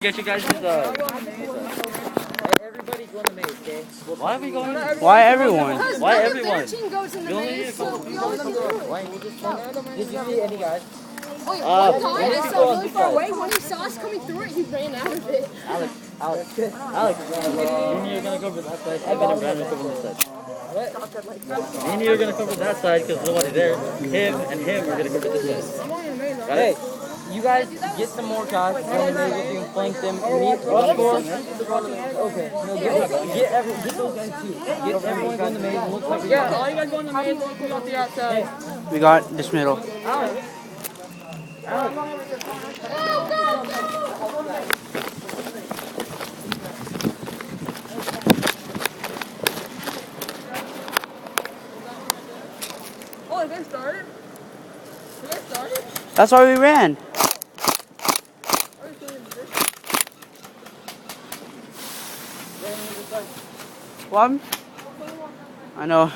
Get you guys' Everybody's going to maze, okay? Why are we going? Why everyone? Why everyone? Their team goes in the maze, so we all do. Why? Did you see any guys? Wait, one guy is so really far away. When he saw us coming through it, he ran out of it. Alex, you and you're gonna cover that side. I bet I'm Brandon cover this side. Me and you are gonna cover that side because nobody's there. Him and him are gonna cover this side. Got it? You guys get some more guys. And maybe you can flank them. Meet rush for. Okay. No, get those guys too. Get everyone going to the maze. Looks like Yeah, all you guys go in the maze. We'll go out the outside. We got this middle. Oh, you guys started? You guys started? That's why we ran. What? I know.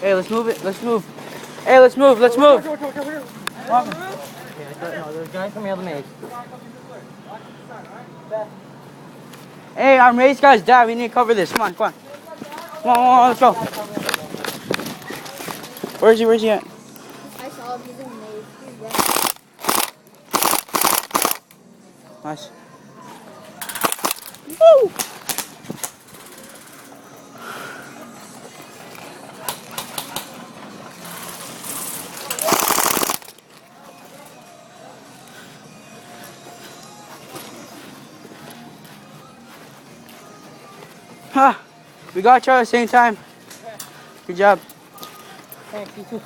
Hey, let's move it. Let's move. Hey, let's move. Let's move. no, there's guys coming out of the maze. Hey, our race guys died. We need to cover this. Come on, come on. Come on, let's go. Where's he? Where's he at? I saw him. He's in the maze. He's running. Nice. Woo! Ha! We got you at the same time. Good job. Thanks, you too.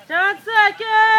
10 seconds!